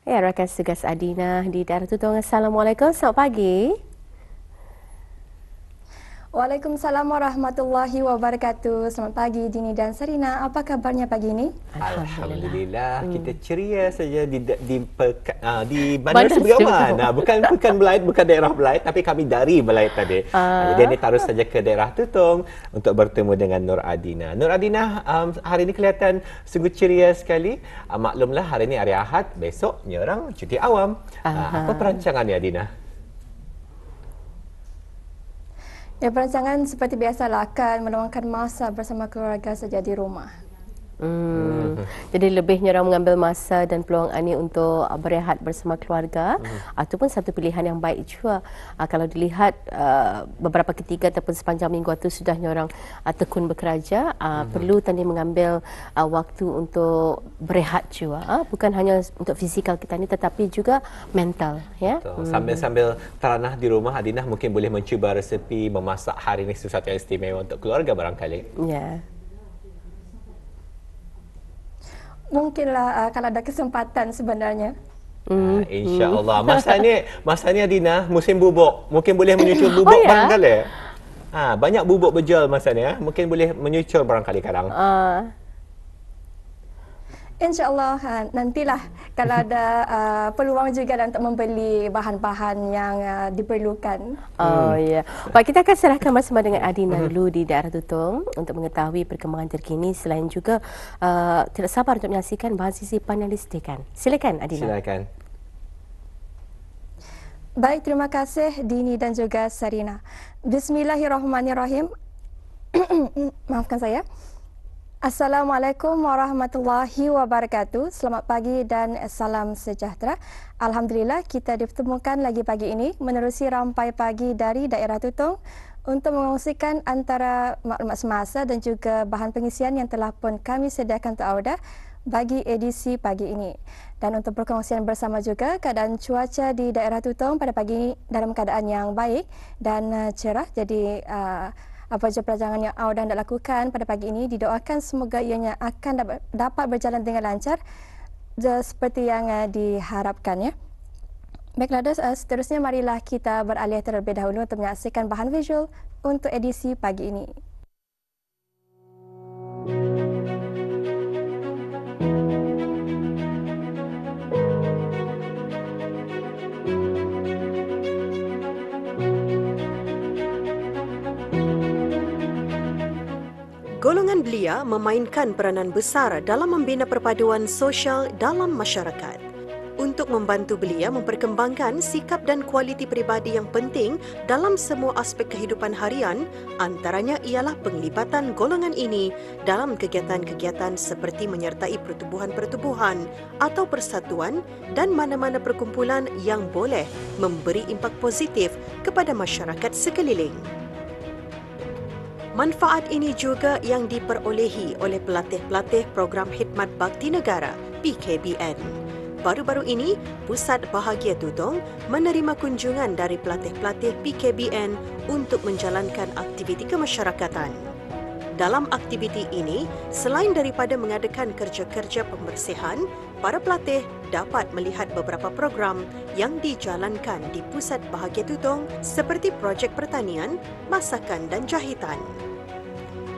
Ya, rakan segas Adina di Darul Tutong. Assalamualaikum, selamat pagi. Waalaikumsalam warahmatullahi wabarakatuh. Selamat pagi Dini dan Sarina. Apa kabarnya pagi ini? Alhamdulillah. Alhamdulillah, kita ceria saja di Bandar Bandar Seri Seri Begawan. Begawan. Bukan Belait, bukan daerah Belait, tapi kami dari Belait tadi. Jadi Ah, ini taruh saja ke daerah Tutong untuk bertemu dengan Nur Adina. Nur Adina, hari ini kelihatan sungguh ceria sekali. Maklumlah hari ini hari Ahad, besoknya orang cuti awam. Apa aha. perancangannya, Adina? Ya, perancangan seperti biasalah akan meluangkan masa bersama keluarga saja di rumah. Hmm, jadi lebihnya orang mengambil masa dan peluang ini untuk berehat bersama keluarga ataupun satu pilihan yang baik juga. Kalau dilihat beberapa ketika ataupun sepanjang minggu itu sudahnya orang tekun bekerja, perlu tadi mengambil waktu untuk berehat juga. Bukan hanya untuk fizikal kita ni tetapi juga mental, ya. Betul. Sambil-sambil teranah di rumah, Adina mungkin boleh mencuba resepi memasak hari ini sesuatu yang istimewa untuk keluarga barangkali. Ya. Mungkinlah kalau ada kesempatan sebenarnya. InsyaAllah. Masa ni Adina, musim bubuk. Mungkin boleh menyucur Oh bubuk ya. barangkali. Banyak bubuk berjual masa ni. Mungkin boleh menyucur barangkali kadang. InsyaAllah nantilah kalau ada peluang juga dan untuk membeli bahan-bahan yang diperlukan. Oh ya. Baik, kita akan serahkan bersama dengan Adina dulu di daerah Tutong untuk mengetahui perkembangan terkini selain juga tidak sabar untuk menyaksikan bahan sisipan yang disediakan. Silakan Adina. Silakan. Baik, terima kasih Dini dan juga Sarina. Bismillahirrahmanirrahim. Maafkan saya. Assalamualaikum warahmatullahi wabarakatuh. Selamat pagi dan salam sejahtera. Alhamdulillah kita dipertemukan lagi pagi ini menerusi rampai pagi dari daerah Tutong untuk mengongsikan antara maklumat semasa dan juga bahan pengisian yang telah pun kami sediakan untuk anda bagi edisi pagi ini. Dan untuk perkongsian bersama juga keadaan cuaca di daerah Tutong pada pagi ini dalam keadaan yang baik dan cerah. Jadi apa saja perancangan yang awak hendak lakukan pada pagi ini didoakan semoga ianya akan dapat berjalan dengan lancar seperti yang diharapkan ya. Baiklah, seterusnya marilah kita beralih terlebih dahulu untuk menyaksikan bahan visual untuk edisi pagi ini. Golongan belia memainkan peranan besar dalam membina perpaduan sosial dalam masyarakat. Untuk membantu belia memperkembangkan sikap dan kualiti peribadi yang penting dalam semua aspek kehidupan harian, antaranya ialah penglibatan golongan ini dalam kegiatan-kegiatan seperti menyertai pertubuhan-pertubuhan atau persatuan dan mana-mana perkumpulan yang boleh memberi impak positif kepada masyarakat sekeliling. Manfaat ini juga yang diperolehi oleh pelatih-pelatih program Khidmat Bakti Negara (PKBN). Baru-baru ini, Pusat Bahagia Tutong menerima kunjungan dari pelatih-pelatih PKBN untuk menjalankan aktiviti kemasyarakatan. Dalam aktiviti ini, selain daripada mengadakan kerja-kerja pembersihan, para pelatih dapat melihat beberapa program yang dijalankan di Pusat Bahagia Tutong seperti projek pertanian, masakan dan jahitan.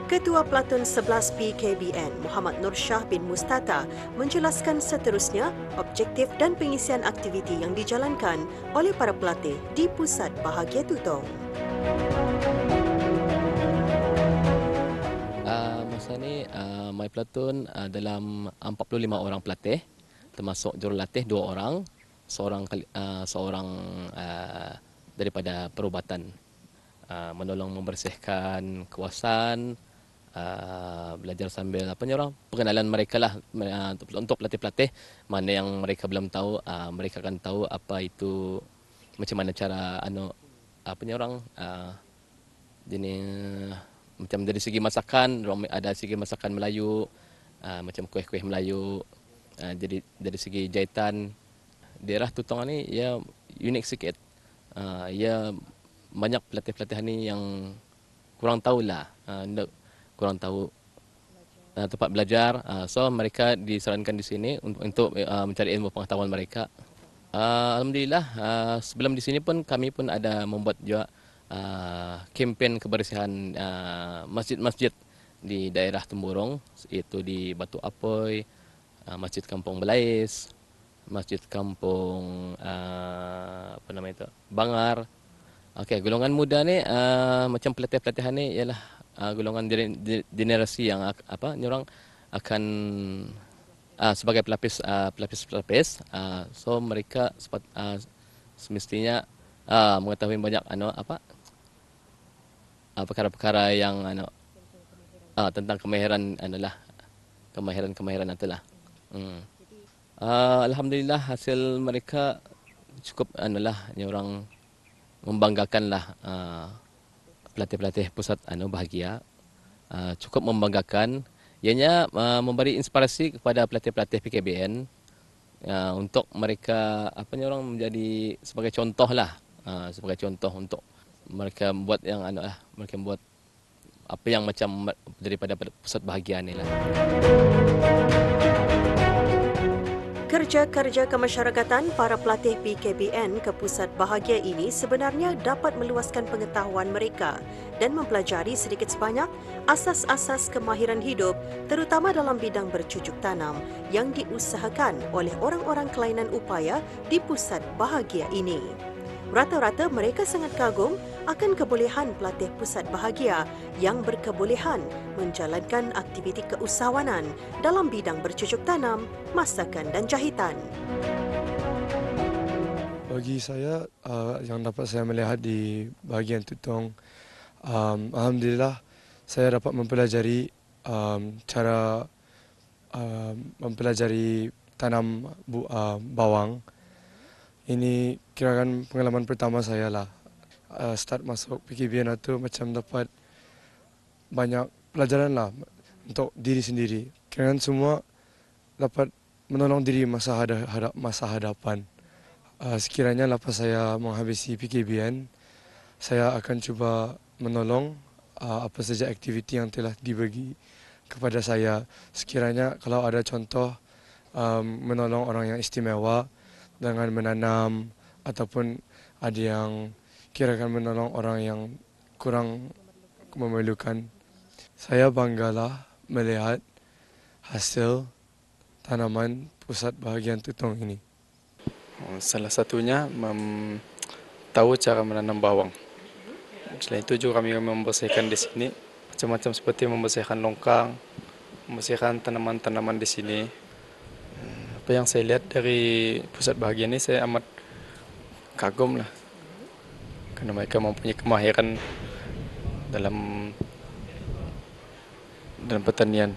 Ketua Pelatun 11 PKBN Muhammad Nur Shah bin Mustata menjelaskan seterusnya objektif dan pengisian aktiviti yang dijalankan oleh para pelatih di Pusat Bahagia Tutong. Masa ni My Platoon dalam 45 orang pelatih, termasuk jurulatih 2 orang, seorang daripada perubatan, menolong membersihkan kawasan, belajar sambil pengenalan mereka lah untuk pelatih-pelatih mana yang mereka belum tahu, mereka akan tahu apa itu, macam mana cara macam dari segi masakan, ada segi masakan Melayu, macam kuih-kuih Melayu. Jadi dari segi jahitan, daerah Tutong ni ya unik sikit. Ya banyak pelatih-pelatih ni yang kurang tahulah, kurang tahu tempat belajar. So mereka disarankan di sini untuk mencari ilmu pengetahuan mereka. Alhamdulillah, sebelum di sini pun kami pun ada membuat juga kempen kebersihan masjid-masjid di daerah Temburong, yaitu di Batu Apoy, Masjid Kampung Belais, Masjid Kampung apa nama itu, Bangar. Okey, golongan muda ni macam pelatihan-pelatihan ni ialah golongan generasi yang orang akan sebagai pelapis. So mereka semestinya mengetahui banyak perkara-perkara yang tentang kemahiran kemahiran itulah. Alhamdulillah hasil mereka cukup orang membanggakanlah. Pelatih-pelatih pusat bahagia cukup membanggakan. Ianya memberi inspirasi kepada pelatih-pelatih PKBN untuk mereka orang menjadi sebagai contoh lah, sebagai contoh untuk mereka buat yang mereka buat apa yang macam daripada pusat bahagia ni lah. Kerja-kerja kemasyarakatan para pelatih PKBN ke Pusat Bahagia ini sebenarnya dapat meluaskan pengetahuan mereka dan mempelajari sedikit sebanyak asas-asas kemahiran hidup terutama dalam bidang bercucuk tanam yang diusahakan oleh orang-orang kelainan upaya di Pusat Bahagia ini. Rata-rata mereka sangat kagum akan kebolehan pelatih Pusat Bahagia yang berkebolehan menjalankan aktiviti keusahawanan dalam bidang bercucuk tanam, masakan dan jahitan. Bagi saya, yang dapat saya melihat di bahagian Tutong, alhamdulillah saya dapat mempelajari cara mempelajari tanam bawang. Ini kirakan pengalaman pertama saya lah. Start masuk PKBN itu macam dapat banyak pelajaran lah untuk diri sendiri. Kirakan semua dapat menolong diri masa hadapan. Sekiranya lepas saya menghabisi PKBN, saya akan cuba menolong apa saja aktiviti yang telah dibagi kepada saya. Sekiranya kalau ada contoh menolong orang yang istimewa dengan menanam ataupun ada yang kirakan menolong orang yang kurang memerlukan. Saya banggalah melihat hasil tanaman Pusat Bahagian Tutong ini. Salah satunya tahu cara menanam bawang. Selain itu juga kami membersihkan di sini macam-macam seperti membersihkan longkang, membersihkan tanaman-tanaman di sini. Apa yang saya lihat dari Pusat Bahagia ini saya amat kagum lah. Karena mereka mempunyai kemahiran dalam pertanian.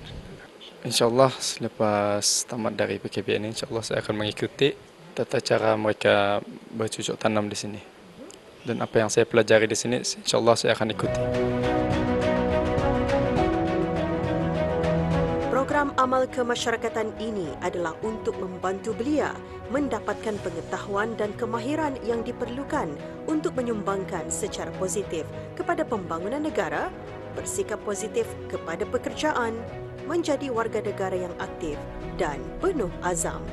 InsyaAllah selepas tamat dari PKBN ini, insyaAllah saya akan mengikuti tata cara mereka bercucuk tanam di sini. Dan apa yang saya pelajari di sini, insyaAllah saya akan ikuti. Program amal kemasyarakatan ini adalah untuk membantu belia mendapatkan pengetahuan dan kemahiran yang diperlukan untuk menyumbangkan secara positif kepada pembangunan negara, bersikap positif kepada pekerjaan, menjadi warga negara yang aktif dan penuh azam.